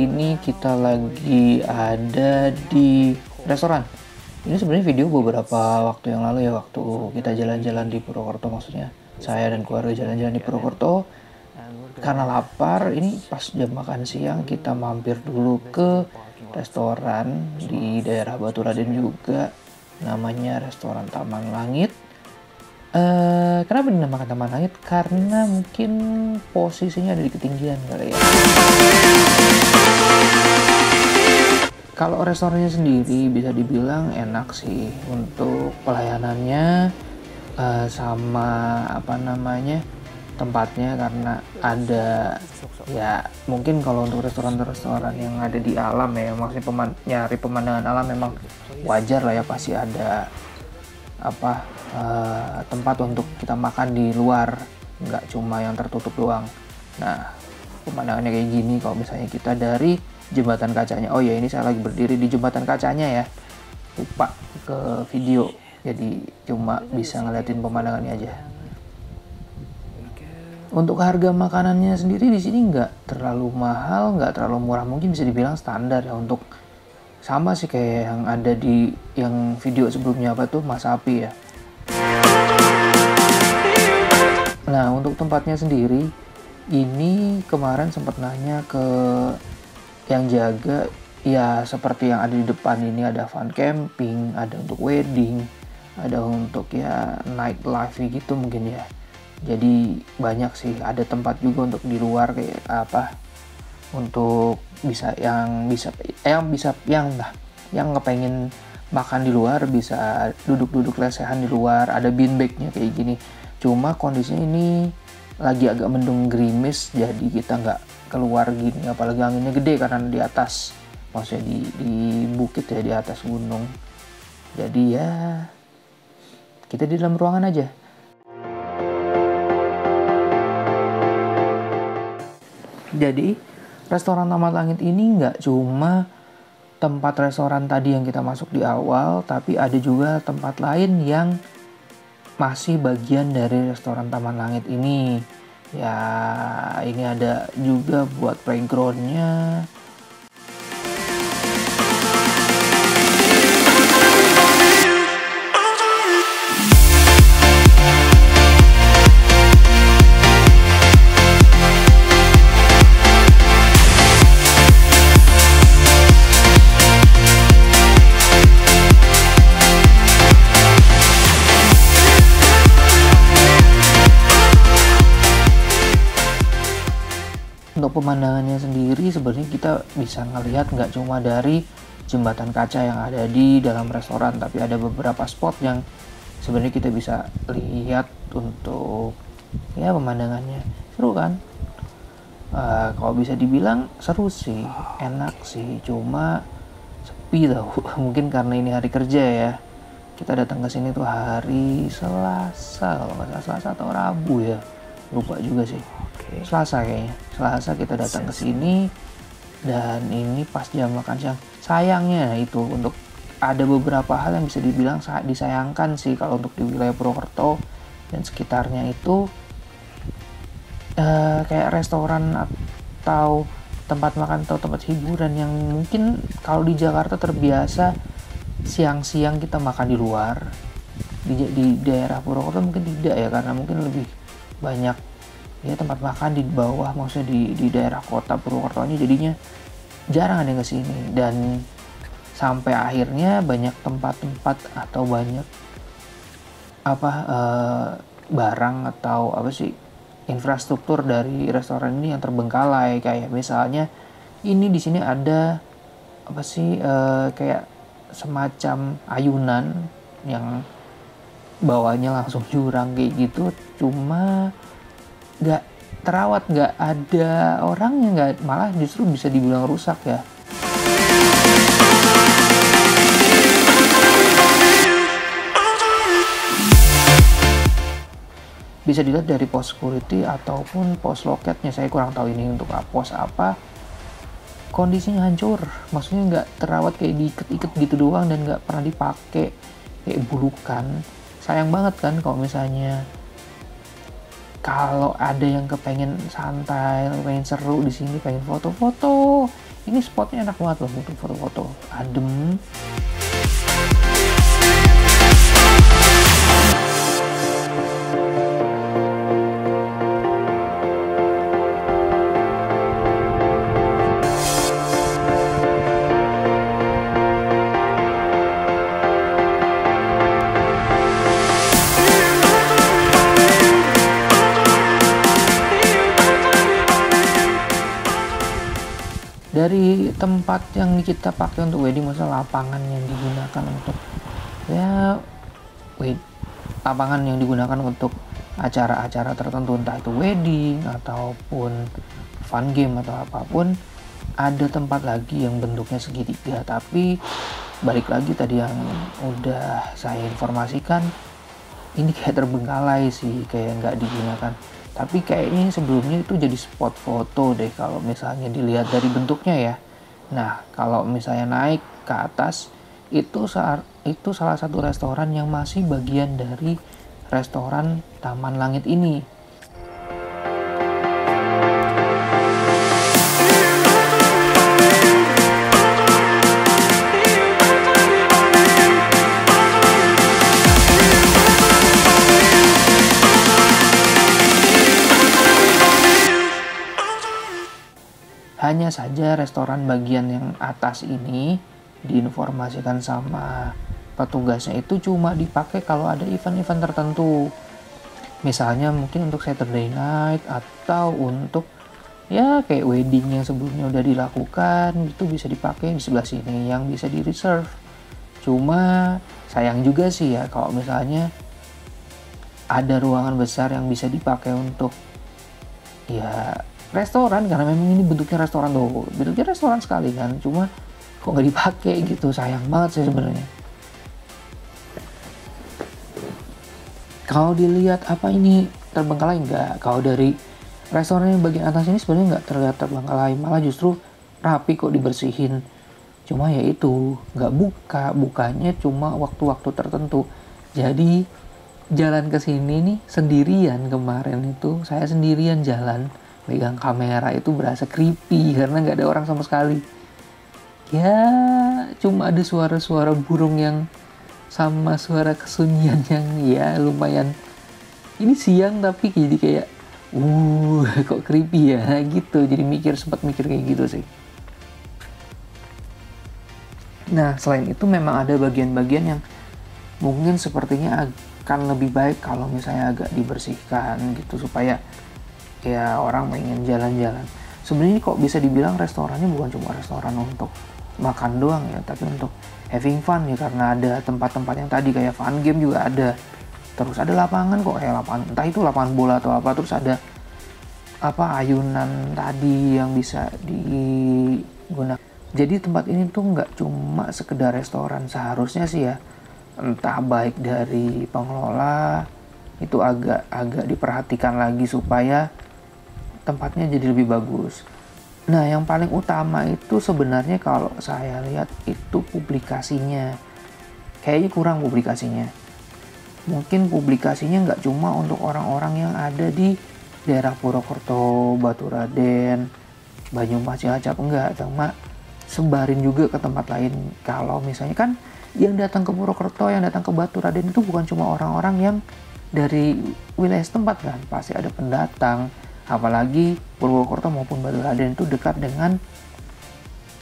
ini kita lagi ada di restoran. Ini sebenarnya video beberapa waktu yang lalu ya, waktu kita jalan-jalan di Purwokerto, maksudnya saya dan keluarga jalan-jalan di Purwokerto. Karena lapar, ini pas jam makan siang kita mampir dulu ke restoran di daerah Batu Raden juga, namanya restoran Taman Langit. Kenapa dinamakan Taman Langit? Karena mungkin posisinya ada di ketinggian kali ya. Kalau restorannya sendiri bisa dibilang enak sih untuk pelayanannya, sama tempatnya, karena ada ya, mungkin kalau untuk restoran-restoran yang ada di alam ya, maksudnya nyari pemandangan alam, memang wajar lah ya, pasti ada tempat untuk kita makan di luar, nggak cuma yang tertutup doang. Nah, pemandangannya kayak gini kalau misalnya kita dari jembatan kacanya. Oh ya, ini saya lagi berdiri di jembatan kacanya ya, lupa ke video, jadi cuma bisa ngeliatin pemandangannya aja. Untuk harga makanannya sendiri di sini nggak terlalu mahal, nggak terlalu murah, mungkin bisa dibilang standar ya, untuk sama sih kayak yang ada di yang video sebelumnya, Mas Api ya. Nah, untuk tempatnya sendiri, ini kemarin sempat nanya ke yang jaga, ya seperti yang ada di depan ini, ada fun camping, ada untuk wedding, ada untuk ya night life gitu mungkin ya. Jadi banyak sih, ada tempat juga untuk di luar kayak untuk yang ngepengen makan di luar bisa duduk-duduk lesehan di luar, ada beanbagnya kayak gini. Cuma kondisinya ini lagi agak mendung gerimis, jadi kita nggak keluar gini, apalagi anginnya gede karena di atas, maksudnya di bukit ya, di atas gunung. Jadi ya kita di dalam ruangan aja. Jadi restoran Taman Langit ini nggak cuma tempat restoran tadi yang kita masuk di awal, tapi ada juga tempat lain yang masih bagian dari restoran Taman Langit ini. Ya, ini ada juga buat playground-nya. Untuk pemandangannya sendiri sebenarnya kita bisa ngelihat nggak cuma dari jembatan kaca yang ada di dalam restoran, tapi ada beberapa spot yang sebenarnya kita bisa lihat untuk ya pemandangannya. Seru kan? Kalau bisa dibilang seru sih, enak sih, cuma sepi tau. Mungkin karena ini hari kerja ya. Kita datang ke sini tuh hari Selasa, kalau nggak salah Selasa atau Rabu ya, lupa juga sih. Selasa kayaknya. Selasa kita datang ke sini dan ini pas jam makan siang. Sayangnya itu untuk ada beberapa hal yang bisa dibilang disayangkan sih kalau untuk di wilayah Purwokerto dan sekitarnya itu, kayak restoran atau tempat makan atau tempat hiburan yang mungkin kalau di Jakarta terbiasa siang-siang kita makan di luar, di daerah Purwokerto mungkin tidak ya, karena mungkin lebih banyak ya tempat makan di bawah, maksudnya di daerah kota Purwokertonya, jadinya jarang ada yang kesini. Dan sampai akhirnya banyak tempat-tempat atau banyak barang atau infrastruktur dari restoran ini yang terbengkalai. Kayak misalnya ini di sini ada kayak semacam ayunan yang bawahnya langsung jurang kayak gitu, cuma nggak terawat, nggak ada orangnya, nggak, malah justru bisa dibilang rusak ya. Bisa dilihat dari pos security ataupun pos loketnya, saya kurang tahu ini untuk pos apa. Kondisinya hancur, maksudnya nggak terawat, kayak diikat-ikat gitu doang dan nggak pernah dipakai, kayak bulukan. Sayang banget kan kalau misalnya kalau ada yang kepengen santai, pengen seru di sini, pengen foto-foto, Ini spotnya enak banget loh untuk foto-foto, adem. Dari tempat yang kita pakai untuk wedding, maksudnya lapangan yang digunakan untuk lapangan yang digunakan untuk acara-acara tertentu, entah itu wedding ataupun fun game atau apapun, ada tempat lagi yang bentuknya segitiga, tapi balik lagi tadi yang udah saya informasikan, ini kayak terbengkalai sih, kayak nggak digunakan. Tapi kayaknya sebelumnya itu jadi spot foto deh kalau misalnya dilihat dari bentuknya ya. Nah, kalau misalnya naik ke atas, itu salah satu restoran yang masih bagian dari restoran Taman Langit ini. Hanya saja restoran bagian yang atas ini diinformasikan sama petugasnya itu cuma dipakai kalau ada event-event tertentu. Misalnya mungkin untuk Saturday night atau untuk ya kayak wedding yang sebelumnya udah dilakukan, itu bisa dipakai di sebelah sini yang bisa di reserve. Cuma sayang juga sih ya kalau misalnya ada ruangan besar yang bisa dipakai untuk ya restoran, karena memang ini bentuknya restoran tuh, bentuknya restoran sekali kan, cuma kok nggak dipakai gitu, sayang banget sih sebenarnya. Kalau dilihat apa ini terbengkalai, enggak. Kalau dari restoran yang bagian atas ini sebenarnya nggak terlihat terbengkalai, malah justru rapi kok, dibersihin. Cuma ya itu nggak bukanya cuma waktu-waktu tertentu. Jadi jalan ke sini nih sendirian, kemarin itu saya sendirian jalan pegang kamera, itu berasa creepy karena nggak ada orang sama sekali. Ya cuma ada suara-suara burung yang sama suara kesunyian yang ya lumayan. Ini siang tapi jadi kayak kok creepy ya gitu, jadi sempat mikir kayak gitu sih. Nah selain itu memang ada bagian-bagian yang mungkin sepertinya akan lebih baik kalau misalnya agak dibersihkan gitu, supaya ya orang pengen jalan-jalan. Sebenarnya kok bisa dibilang restorannya bukan cuma restoran untuk makan doang ya, tapi untuk having fun ya, karena ada tempat-tempat yang tadi kayak fun game juga ada. Terus ada lapangan kok, kayak lapangan, entah itu lapangan bola atau apa. Terus ada ayunan tadi yang bisa digunakan. Jadi tempat ini tuh nggak cuma sekedar restoran, seharusnya sih ya, entah baik dari pengelola itu agak diperhatikan lagi supaya tempatnya jadi lebih bagus. Nah yang paling utama itu sebenarnya kalau saya lihat itu publikasinya, kayaknya kurang publikasinya. Mungkin publikasinya nggak cuma untuk orang-orang yang ada di daerah Purwokerto, Baturaden, Banyumas, Cilacap, enggak, cuma sebarin juga ke tempat lain. Kalau misalnya kan yang datang ke Purwokerto, yang datang ke Baturaden itu bukan cuma orang-orang yang dari wilayah setempat kan, pasti ada pendatang. Apalagi Purwokerto maupun Baturaden itu dekat dengan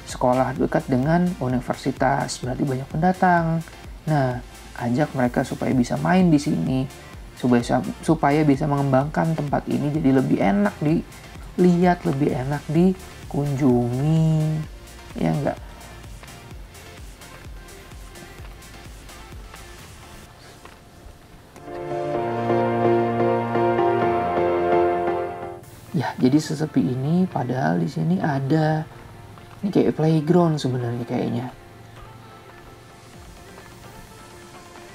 sekolah, dekat dengan universitas, berarti banyak pendatang. Nah, ajak mereka supaya bisa main di sini, supaya bisa mengembangkan tempat ini jadi lebih enak dilihat, lebih enak dikunjungi, ya enggak? Ya, jadi sesepi ini padahal di sini ada ini kayak playground sebenarnya kayaknya.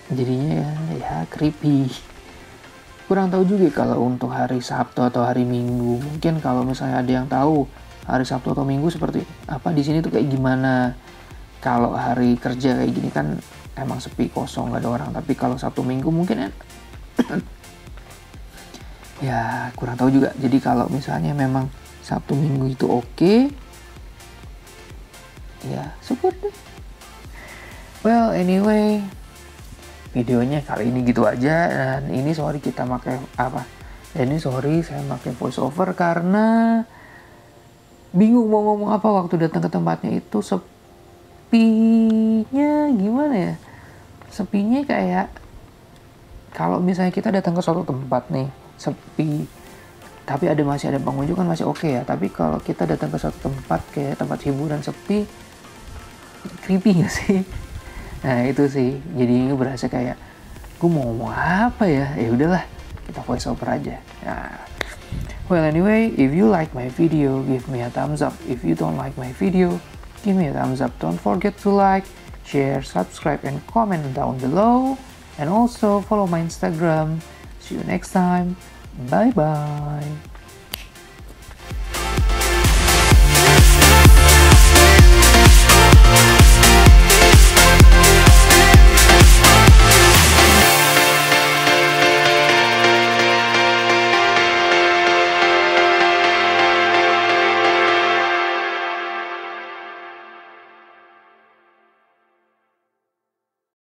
Jadinya ya creepy. Kurang tahu juga kalau untuk hari Sabtu atau hari Minggu. Mungkin kalau misalnya ada yang tahu hari Sabtu atau Minggu seperti apa di sini tuh kayak gimana. Kalau hari kerja kayak gini kan emang sepi, kosong, nggak ada orang. Tapi kalau Sabtu Minggu mungkin ya kurang tahu juga. Jadi kalau misalnya memang Sabtu Minggu itu oke, ya syukur deh. Well anyway, videonya kali ini gitu aja. Dan ini sorry kita pakai apa? Dan ini sorry saya pakai voice over karena bingung mau ngomong apa waktu datang ke tempatnya itu. Sepinya gimana ya? Sepinya kayak kalau misalnya kita datang ke suatu tempat nih sepi, tapi masih ada pengunjung kan masih oke ya. Tapi kalau kita datang ke suatu tempat kayak tempat hiburan sepi, creepy gak sih? Nah itu sih, jadi berasa kayak gue mau ngomong apa ya? Ya udahlah, kita voice over aja. Nah, well anyway, if you like my video, give me a thumbs up. If you don't like my video, give me a thumbs up. Don't forget to like, share, subscribe, and comment down below. And also follow my Instagram. See you next time. Bye bye.